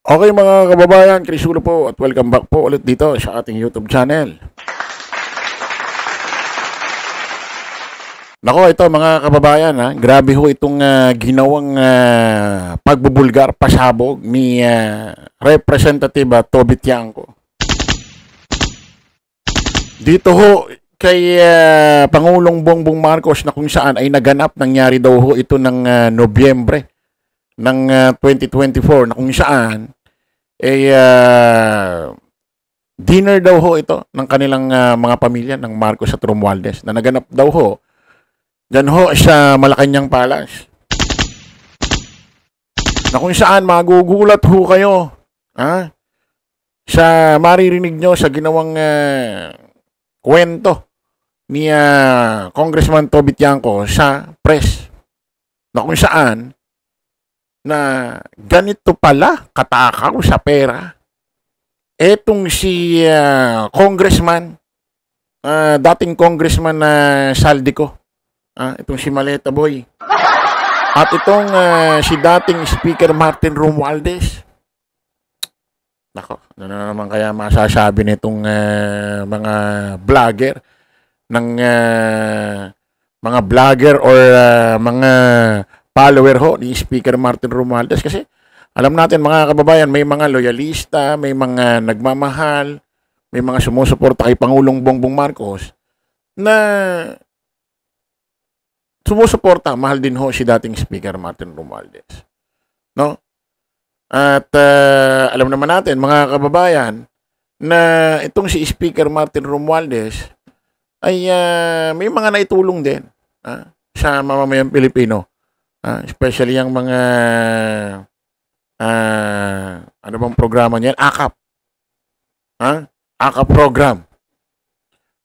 Okay mga kababayan, Chris Ulo po at welcome back po ulit dito sa ating YouTube channel. Nako, ito mga kababayan, grabe ho itong ginawang pagbubulgar, pasabog ni Representative Toby Tiangco. Dito ho kay Pangulong Bongbong Marcos na kung saan ay naganap, nangyari daw ho ito ng Nobyembre ng 2024 na kung saan dinner daw ho ito ng kanilang mga pamilya ng Marcos at Romualdez na naganap daw ho dyan ho sa Malacanang Palace. Na kung saan magugulat ho kayo sa maririnig nyo sa ginawang kwento ni Congressman Toby Tiangco sa press. Na kung saan na ganito pala katakaw sa pera etong si congressman, dating congressman na Saldico, itong si Maleta Boy, at itong si dating speaker Martin Romualdez. Nako, ano na naman kaya masasabi nitong mga vlogger ng mga vlogger or mga follower ho ni Speaker Martin Romualdez, kasi alam natin mga kababayan, may mga loyalista, may mga nagmamahal, may mga sumusuporta kay Pangulong Bongbong Marcos na sumusuporta, mahal din ho si dating Speaker Martin Romualdez. No? At alam naman natin mga kababayan na itong si Speaker Martin Romualdez ay may mga naitulong din sa mamamayang Pilipino. Especially yung mga ano bang programa niyan? AKAP. AKAP program.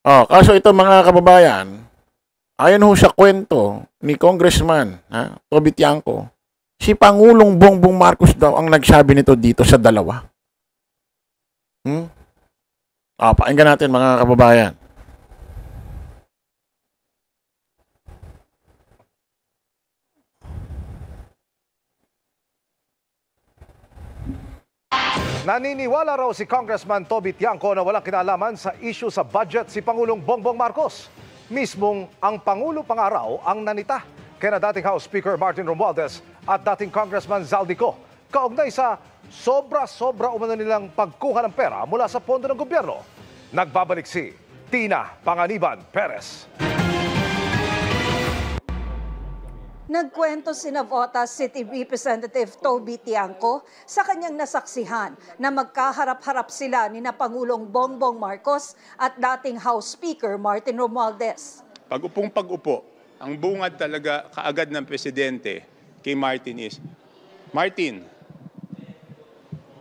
Kaso ito mga kababayan, ayon ho sa kwento ni Congressman Toby Tiangco, si Pangulong Bongbong Marcos daw ang nagsabi nito dito sa dalawa. Pakinggan natin mga kababayan. Naniniwala raw si Congressman Toby Tiangco na walang kinalaman sa issue sa budget si Pangulong Bongbong Marcos. Mismong ang Pangulo pa nga raw ang nanita kina dating House Speaker Martin Romualdez at dating Congressman Zaldico kaugnay sa sobra-sobra umano nilang pagkuha ng pera mula sa pondo ng gobyerno. Nagbabalik si Tina Panganiban Perez. Nagkwento si Navotas City Representative Toby Tiangco sa kanyang nasaksihan na magkaharap-harap sila ni na Pangulong Bongbong Marcos at dating House Speaker Martin Romualdez. Pag-upong pag-upo, ang bungad talaga kaagad ng presidente kay Martin is, Martin,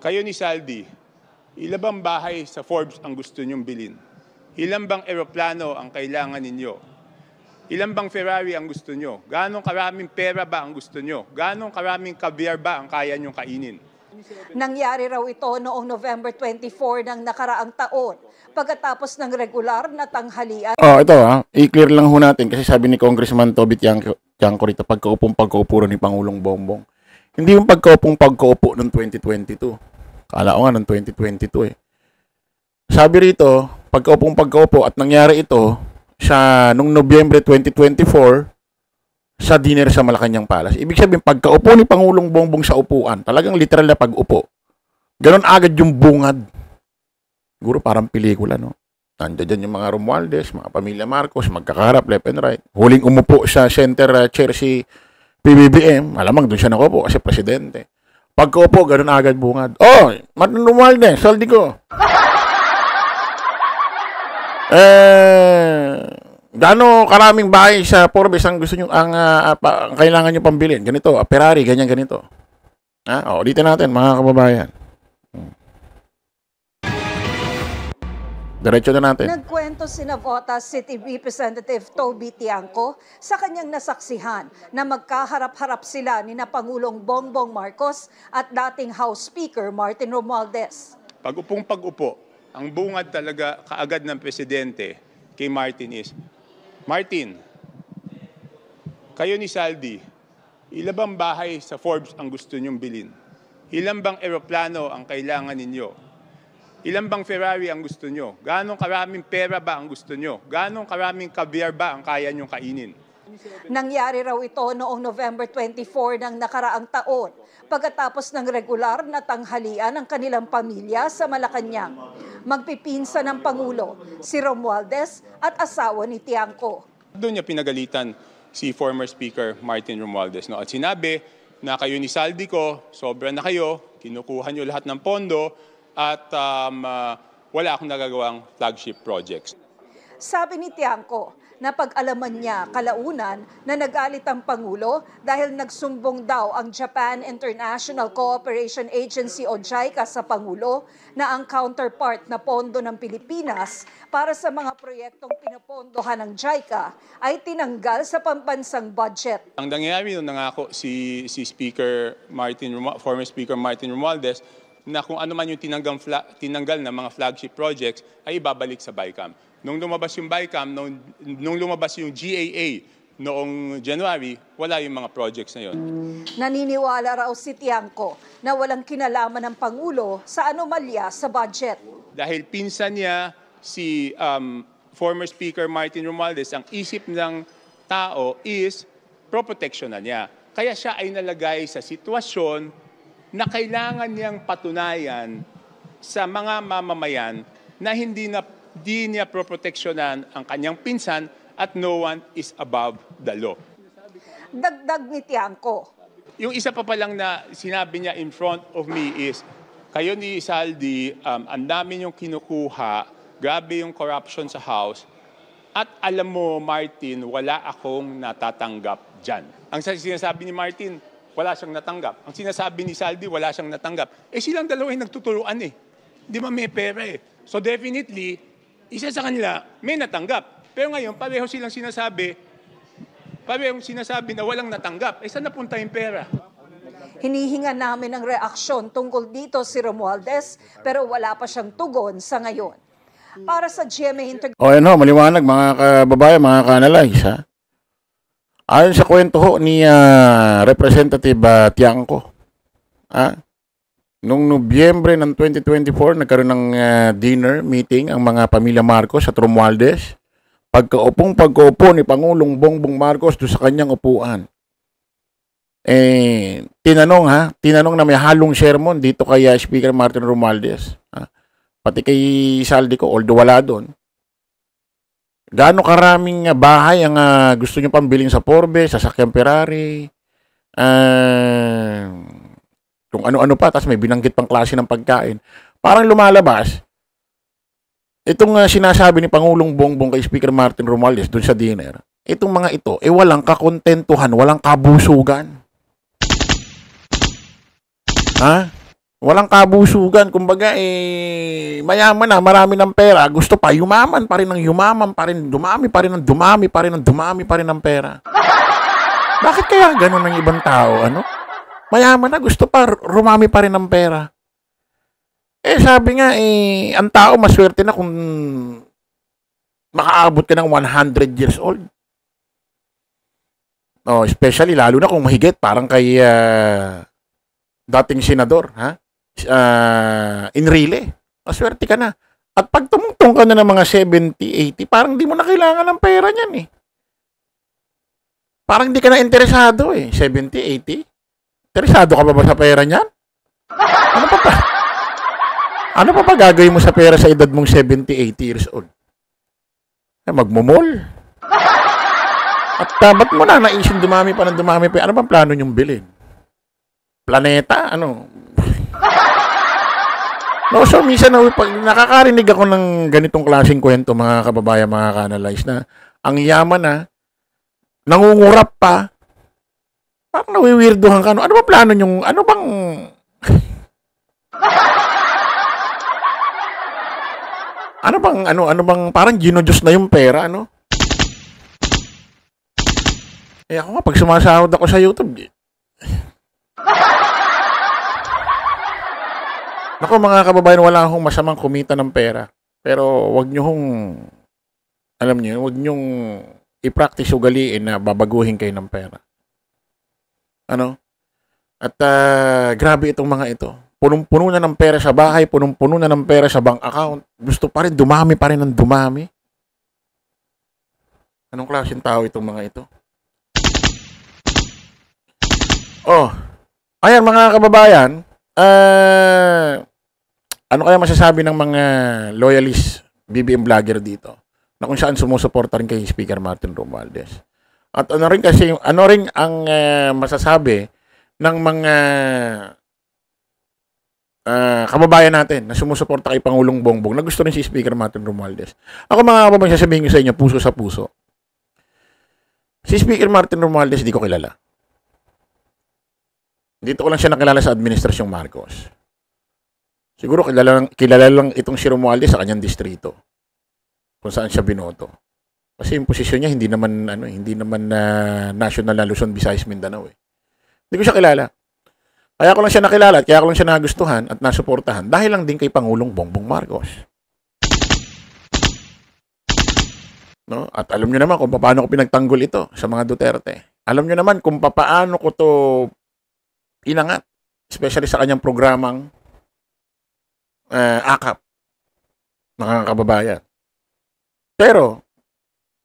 kayo ni Saldi, ilan bang bahay sa Forbes ang gusto nyong bilhin? Ilan bang eroplano ang kailangan ninyo? Ilan bang Ferrari ang gusto nyo? Ganong karaming pera ba ang gusto nyo? Ganong karaming caviar ba ang kaya nyong kainin? Nangyari raw ito noong November 24 ng nakaraang taon, pagkatapos ng regular na tanghalian. Ito i-clear lang ho natin kasi sabi ni Congressman Toby Tiangco rito, pagkaupo ni Pangulong Bongbong. Hindi yung pagkaupo ng 2022. Kala ko nga ng 2022 Sabi rito, pagkaupo at nangyari ito nung Nobyembre 2024 sa dinner sa Malacanang Palace. Ibig sabihin, pagkaupo ni Pangulong Bongbong sa upuan, talagang literal na pag-upo. Ganon agad yung bungad. Siguro parang pelikula, no? Nandiyan yung mga Romualdez, mga pamilya Marcos, magkakaharap, left and right. Huling umupo sa center chair si PBBM, malamang doon siya nakupo kasi presidente. Pagkaupo, ganon agad bungad. Martin Romualdez, saldi ko. Gaano karaming bahay sa Forbes ang gusto nyo, ang kailangan nyo pambilin? Ganito, Ferrari, ganito. Ulitin natin mga kababayan. Diretso na natin. Nagkwento si Navotas City Representative Toby Tiangco sa kanyang nasaksihan na magkaharap-harap sila ni na Pangulong Bongbong Marcos at dating House Speaker Martin Romualdez. Pag-upong pag-upo, ang bungad talaga kaagad ng presidente kay Martin is, Martin, kayo ni Saldi, ilan bang bahay sa Forbes ang gusto nyong bilhin? Ilan bang eroplano ang kailangan ninyo? Ilan bang Ferrari ang gusto nyo? Ganong karaming pera ba ang gusto nyo? Ganong karaming caviar ba ang kaya nyong kainin? Nangyari raw ito noong November 24 ng nakaraang taon pagkatapos ng regular na tanghalian ng kanilang pamilya sa Malacanang. Magpipinsa ng Pangulo, si Romualdez at asawa ni Tiangco. Doon niya pinagalitan si former Speaker Martin Romualdez. No? At sinabi na kayo ni Saldico, sobra na kayo, kinukuha nyo lahat ng pondo at wala akong nagagawang flagship projects. Sabi ni Tiangco, napag-alaman niya kalaunan na nagalit ang Pangulo dahil nagsumbong daw ang Japan International Cooperation Agency o JICA sa Pangulo na ang counterpart na pondo ng Pilipinas para sa mga proyektong pinapondohan ng JICA ay tinanggal sa pambansang budget. Ang nangyayari nung nangako si former Speaker Martin Romualdez na kung ano man yung tinanggal na mga flagship projects ay ibabalik sa BICAM. Nung lumabas yung BICAM, nung lumabas yung GAA noong January, wala yung mga projects na yun. Naniniwala raw si Tiangco na walang kinalaman ng Pangulo sa anomalya sa budget. Dahil pinsan niya si former Speaker Martin Romualdez, ang isip ng tao is pro-protection na niya. Kaya siya ay nalagay sa sitwasyon na kailangan niyang patunayan sa mga mamamayan na hindi niya proproteksyonan ang kanyang pinsan at no one is above the law. Dagdag ni Tiangco. Yung isa pa lang na sinabi niya in front of me is, kayo ni Saldi, ang dami yung kinukuha, grabe yung corruption sa House, at alam mo, Martin, wala akong natatanggap dyan. Ang sinasabi ni Martin, wala siyang natanggap. Ang sinasabi ni Saldi, wala siyang natanggap. Silang dalawa yung nagtuturuan Di ba may pera So definitely, isa sa kanila, may natanggap. Pero ngayon, pareho silang sinasabi na walang natanggap. Saan napunta yung pera? Hinihinga namin ng reaksyon tungkol dito si Romualdez pero wala pa siyang tugon sa ngayon. Para sa GMA Integrated. Maliwanag mga kababayan, mga ka-analyze, ha? Ayon sa kwento ni Representative Tiangco, noong Nobyembre ng 2024, nagkaroon ng dinner meeting ang mga pamilya Marcos at Romualdez. Pagkaupo ni Pangulong Bongbong Marcos doon sa kanyang upuan. Tinanong na may halong sermon dito kay Speaker Martin Romualdez. Pati kay Saldico, although wala doon. Gaano karaming bahay ang gusto nyo pambiling sa Forbes, sasakyang Ferrari, kung ano-ano pa, tapos may binanggit pang klase ng pagkain. Parang lumalabas, itong sinasabi ni Pangulong Bongbong kay Speaker Martin Romualdez doon sa dinner, itong mga ito, walang kakontentuhan, walang kabusugan. Walang kabusugan, kumbaga mayaman na, marami ng pera, gusto pa, yumaman pa rin ng yumaman pa rin, dumami pa rin ng dumami pa rin ng dumami pa rin ng pera. Bakit kaya ganun ng ibang tao, Mayaman na, gusto pa, rumami pa rin ng pera. Sabi nga, ang tao maswerte na kung makaabot ka ng 100 years old. Especially, lalo na kung mahigit, parang kay dating senador, Enrile. Maswerte ka na. At pag tumungtong ka na ng mga 70, 80, parang di mo na kailangan ng pera niyan Parang di ka na interesado 70, 80. Interesado ka ba sa pera niyan? Ano pa gagawin mo sa pera sa edad mong 70, 80 years old? Magmumol. At ba't mo na naisip dumami pa? Ano bang plano niyong bilhin? Planeta? So, minsan pag nakakarinig ako ng ganitong klaseng kwento, mga kababayan, mga ka-analyze, na ang yaman nangungurap pa, parang nawiwirduhan ka. Ano ba plano nyong, ano bang, parang ginodiyos na yung pera, ako nga, pag sumasahod ako sa YouTube, Naku mga kababayan, wala akong masamang kumita ng pera. Pero wag nyo wag nyong i-practice ugaliin na babaguhin kayo ng pera. At grabe itong mga ito. Punong-puno na ng pera sa bahay, punong-puno na ng pera sa bank account. Gusto pa rin, dumami pa rin ng dumami. Anong klaseng tao itong mga ito? Oh, ayan mga kababayan, ano kaya masasabi ng mga loyalist BBM vlogger dito na kung saan sumusuporta rin kay Speaker Martin Romualdez? At ano rin ang masasabi ng mga kababayan natin na sumusuporta kay Pangulong Bongbong na gusto rin si Speaker Martin Romualdez? Ako mga kababayan, sasabihin ko sa inyo, puso sa puso. Si Speaker Martin Romualdez, di ko kilala. Dito ko lang siya nakilala sa Administrasyong Marcos. Siguro kilala lang itong si Romualdez sa kanyang distrito. Kung saan siya binoto. Kasi yung posisyon niya hindi naman national na Luzon, Visayas, Mindanao eh. Hindi ko siya kilala. Kaya ko lang siya nakilala at kaya ko lang siya nagustuhan at nasuportahan dahil lang din kay Pangulong Bongbong Marcos. No? At alam nyo naman kung paano ko pinagtanggol ito sa mga Duterte. Alam nyo naman kung paano ko to inangat, especially sa kanyang programang AKAP, mga kababayan. Pero,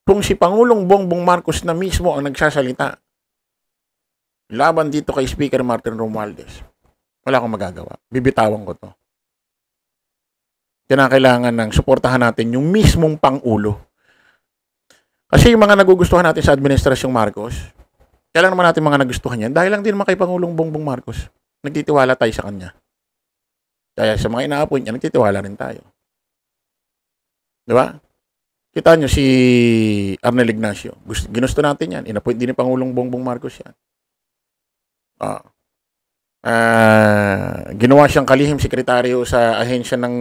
kung si Pangulong Bongbong Marcos na mismo ang nagsasalita laban dito kay Speaker Martin Romualdez, wala akong magagawa. Bibitawan ko to. Kailangan ng suportahan natin yung mismong Pangulo. Kasi yung mga nagugustuhan natin sa Administrasyong Marcos, kailan naman natin mga nagustuhan yan? Dahil lang din naman kay Pangulong Bongbong Marcos. Nagtitiwala tayo sa kanya. Kaya sa mga ina-appoint niya, nagtitiwala rin tayo. Di ba? Kita nyo si Arnel Ignacio. Ginusto natin yan. In-appoint din ni Pangulong Bongbong Marcos yan. Ginawa siyang kalihim sekretaryo sa ahensya ng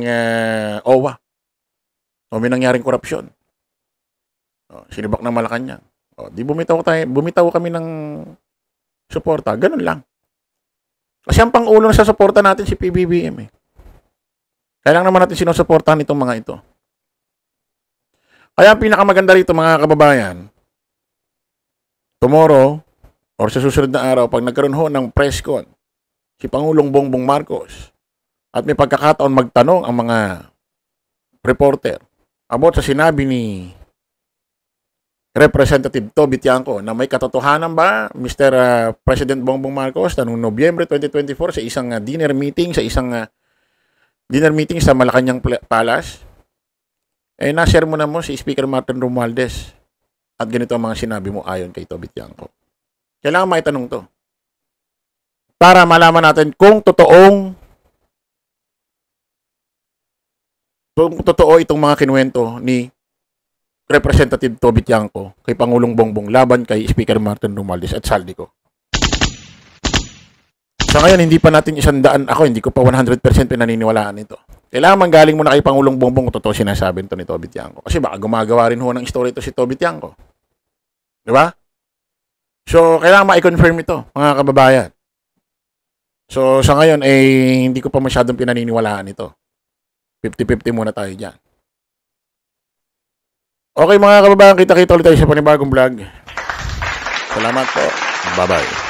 OWA. O may nangyaring korupsyon. Sinibak ng Malacanang. Di bumitaw kami ng suporta. Ganun lang. Kasi ang Pangulo na sa suporta natin si PBBM eh. Kaya lang naman natin sinusuportahan itong mga ito. Kaya ang pinakamaganda rito mga kababayan, tomorrow or sa susunod na araw, pag nagkaroon ho ng press con si Pangulong Bongbong Marcos at may pagkakataon magtanong ang mga reporter about sa sinabi ni Representative Toby Tiangco na may katotohanan ba, Mr. President Bongbong Marcos, na noong Nobyembre 2024 sa isang dinner meeting sa Malacanang Palace, na-share mo na mo si Speaker Martin Romualdez at ganito ang mga sinabi mo ayon kay Toby Tiangco. Kailangan maitanong to para malaman natin kung totoo itong mga kinuwento ni Representative Toby Tiangco kay Pangulong Bongbong laban kay Speaker Martin Romualdez at Saldico. Sa ngayon, hindi pa natin 100, hindi ko pa 100% pinaniniwalaan ito. Kailangan manggaling muna kay Pangulong Bongbong kung totoo sinasabi ito ni Toby Tiangco. Kasi baka gumagawa rin ho ng story ito si Toby Tiangco. Di ba? So, kailangan ma-confirm ito, mga kababayan. So, sa ngayon, hindi ko pa masyadong pinaniniwalaan ito. 50-50 muna tayo dyan. Okay mga kababayan, kita-kita ulit tayo sa panibagong vlog. Salamat po. Bye-bye.